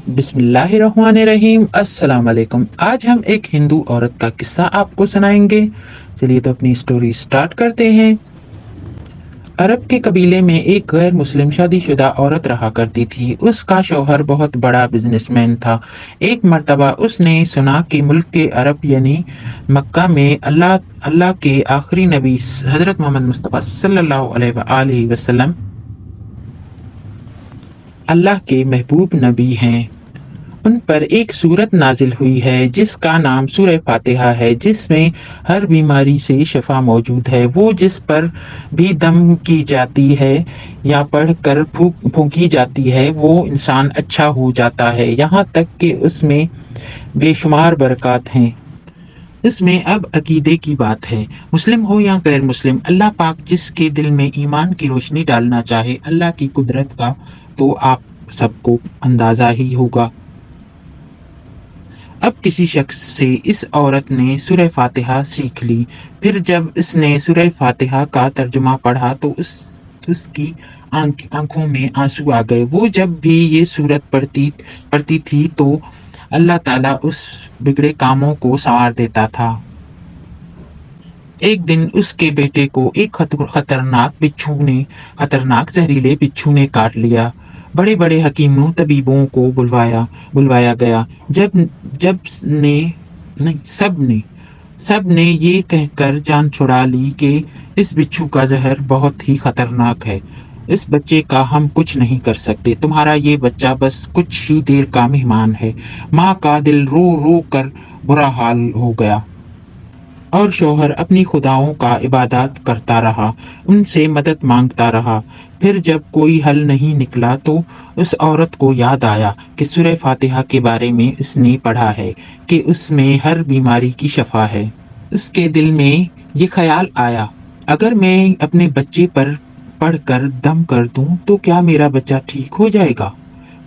बिस्मिल्लाहिर्रहमानिर्रहीम। अस्सलाम वालेकुम। आज हम एक हिंदू औरत का किस्सा आपको सुनाएंगे। चलिए तो अपनी स्टोरी स्टार्ट करते हैं। अरब के कबीले में एक गैर मुस्लिम शादीशुदा औरत रहा करती थी। उसका शौहर बहुत बड़ा बिजनेसमैन था। एक मर्तबा उसने सुना कि मुल्क के अरब यानी मक्का में अल्लाह अल्लाह के आखिरी नबी हजरत मोहम्मद मुस्तफ़ा सल्लल्लाहु अलैहि वसल्लम अल्लाह के महबूब नबी हैं। उन पर एक सूरत नाजिल हुई है जिसका नाम सूरह फातिहा है, जिसमें हर बीमारी से शफा मौजूद है। वो जिस पर भी दम की जाती है या पढ़कर फूंकी जाती है वो इंसान अच्छा हो जाता है, यहाँ तक कि उसमें बेशुमार बरकत हैं। इसमें अब अकीदे की बात है। मुस्लिम हो या गैर मुस्लिम, अल्लाह पाक जिसके दिल में ईमान की रोशनी डालना चाहे अल्लाह की कुदरत का तो आप सबको अंदाजा ही होगा। अब किसी शख्स से इस औरत ने सूरह फातिहा सीख ली। फिर जब इसने सूरह फातिहा का तर्जुमा पढ़ा तो उसकी आंखों में आंसू आ गए। वो जब भी ये सूरत पढ़ती थी तो अल्लाह ताला उस बिगड़े कामों को संवार देता था। एक दिन उसके बेटे को एक खतरनाक जहरीले बिच्छू ने काट लिया। बड़े बड़े हकीमों तबीबों को बुलवाया गया। जब जब ने नहीं सब ने ये कहकर जान छुड़ा ली कि इस बिच्छू का जहर बहुत ही खतरनाक है। इस बच्चे का हम कुछ नहीं कर सकते। तुम्हारा ये बच्चा बस कुछ ही देर का मेहमान है। माँ का दिल रो रो कर बुरा हाल हो गया और शौहर अपनी खुदाओं का इबादत करता रहा, उनसे मदद मांगता रहा। फिर जब कोई हल नहीं निकला तो उस औरत को याद आया कि सूरह फातिहा के बारे में इसने पढ़ा है कि उसमें हर बीमारी की शफा है। उसके दिल में ये ख्याल आया, अगर मैं अपने बच्चे पर पढ़कर दम कर दूं तो क्या मेरा बच्चा ठीक हो जाएगा?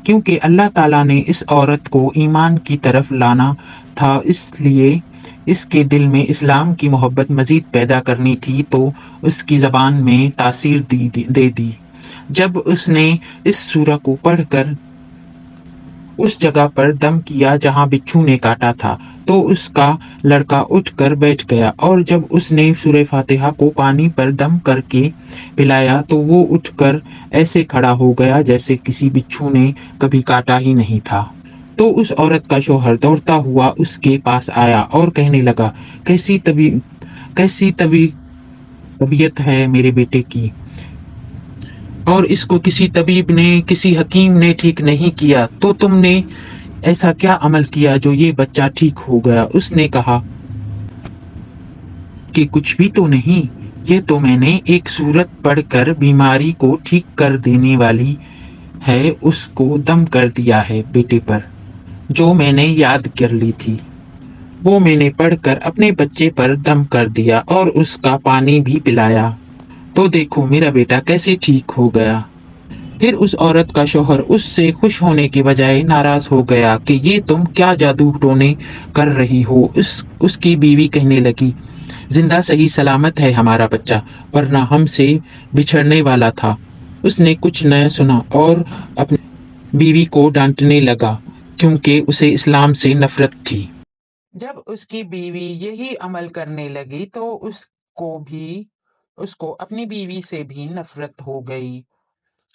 क्योंकि अल्लाह ताला ने इस औरत को ईमान की तरफ लाना था, इसलिए इसके दिल में इस्लाम की मोहब्बत मजीद पैदा करनी थी, तो उसकी जबान में तासीर दे दी। जब उसने इस सूरा को पढ़कर उस जगह पर दम किया जहां बिच्छू ने काटा था तो उसका लड़का उठकर बैठ गया, और जब उसने सूरह फातिहा को पानी पर दम करके पिलाया तो वो उठकर ऐसे खड़ा हो गया जैसे किसी बिच्छू ने कभी काटा ही नहीं था। तो उस औरत का शौहर दौड़ता हुआ उसके पास आया और कहने लगा, कैसी तबीयत है मेरे बेटे की, और इसको किसी तबीब ने किसी हकीम ने ठीक नहीं किया, तो तुमने ऐसा क्या अमल किया जो ये बच्चा ठीक हो गया? उसने कहा कि कुछ भी तो नहीं, ये तो मैंने एक सूरत पढ़कर बीमारी को ठीक कर देने वाली है उसको दम कर दिया है बेटे पर, जो मैंने याद कर ली थी। वो मैंने पढ़कर अपने बच्चे पर दम कर दिया और उसका पानी भी पिलाया, तो देखो मेरा बेटा कैसे ठीक हो गया। फिर उस औरत का शौहर उससे खुश होने के बजाय नाराज हो गया कि ये तुम क्या जादू टोने कर रही हो। उसकी बीवी कहने लगी, जिंदा सही सलामत है हमारा बच्चा, वरना हमसे बिछड़ने वाला था। उसने कुछ न सुना और अपनी बीवी को डांटने लगा, क्योंकि उसे इस्लाम से नफरत थी। जब उसकी बीवी यही अमल करने लगी तो उसको अपनी बीवी से भी नफरत हो गई।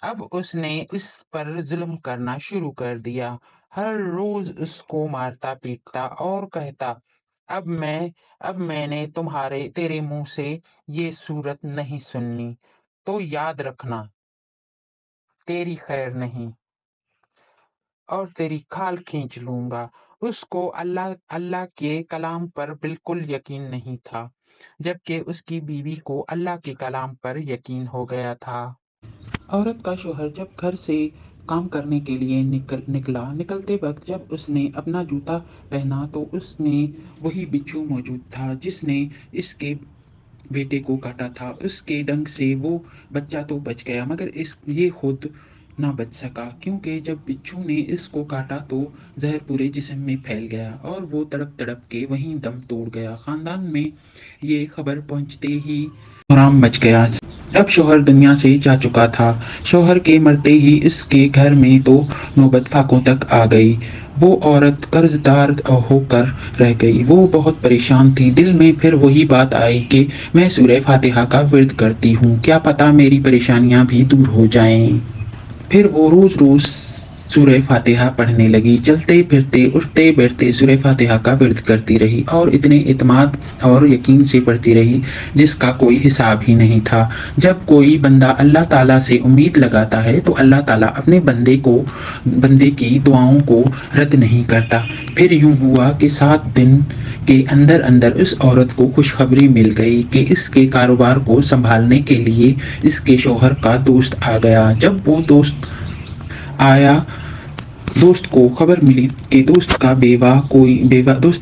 अब उसने इस पर जुल्म करना शुरू कर दिया। हर रोज उसको मारता पीटता और कहता, अब मैं अब मैंने तेरे मुंह से ये सूरत नहीं सुननी, तो याद रखना, तेरी खैर नहीं और तेरी खाल खींच लूंगा। उसको अल्लाह अल्लाह के कलाम पर बिल्कुल यकीन नहीं था, जबकि उसकी बीवी को अल्लाह के कलाम पर यकीन हो गया था। औरत का शौहर जब घर से काम करने के लिए निकलते वक्त जब उसने अपना जूता पहना तो उसमें वही बिच्छू मौजूद था जिसने इसके बेटे को काटा था। उसके डंक से वो बच्चा तो बच गया, मगर ये खुद ना बच सका, क्योंकि जब बिच्छू ने इसको काटा तो जहर पूरे जिस्म में फैल गया और वो तड़प तड़प के वहीं दम तोड़ गया। खानदान में ये खबर पहुंचते ही कोहराम मच गया। अब शौहर दुनिया से जा चुका था। शौहर के मरते ही इसके घर में तो नौबत फाकों तक आ गई। वो औरत कर्जदार होकर रह गई। वो बहुत परेशान थी। दिल में फिर वही बात आई कि मैं सूरह फातिहा का विर्द करती हूँ, क्या पता मेरी परेशानियाँ भी दूर हो जाएं। फिर वो रोज रोज सूरह फातिहा पढ़ने लगी। चलते फिरते उठते बैठते सूरह फातिहा का विर्द करती रही और इतने इत्माद और यकीन से पढ़ती रही जिसका कोई हिसाब ही नहीं था। जब कोई बंदा अल्लाह ताला से उम्मीद लगाता है तो अल्लाह ताला अपने बंदे की दुआओं को रद्द नहीं करता। फिर यूं हुआ कि 7 दिन के अंदर अंदर उस औरत को खुशखबरी मिल गई कि इसके कारोबार को संभालने के लिए इसके शौहर का दोस्त आ गया। जब वो दोस्त आया, दोस्त को खबर मिली कि दोस्त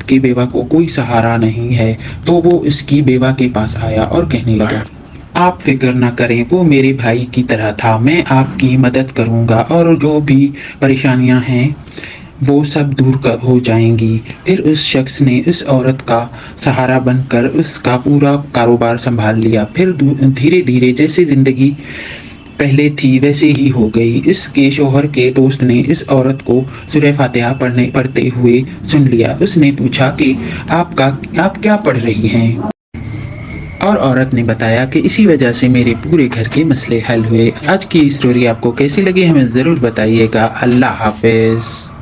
की बेवा को कोई सहारा नहीं है, तो वो इसकी बेवा के पास आया और कहने लगा, आप फिक्र ना करें, वो मेरे भाई की तरह था, मैं आपकी मदद करूंगा और जो भी परेशानियां हैं वो सब दूर हो जाएंगी। फिर उस शख्स ने उस औरत का सहारा बनकर उसका पूरा कारोबार संभाल लिया। फिर धीरे धीरे जैसे जिंदगी पहले थी वैसे ही हो गई। इसके शौहर के दोस्त ने इस औरत को सूरह फातिहा पढ़ते हुए सुन लिया। उसने पूछा कि आप क्या पढ़ रही हैं? और औरत ने बताया कि इसी वजह से मेरे पूरे घर के मसले हल हुए। आज की स्टोरी आपको कैसी लगी हमें ज़रूर बताइएगा। अल्लाह हाफिज़।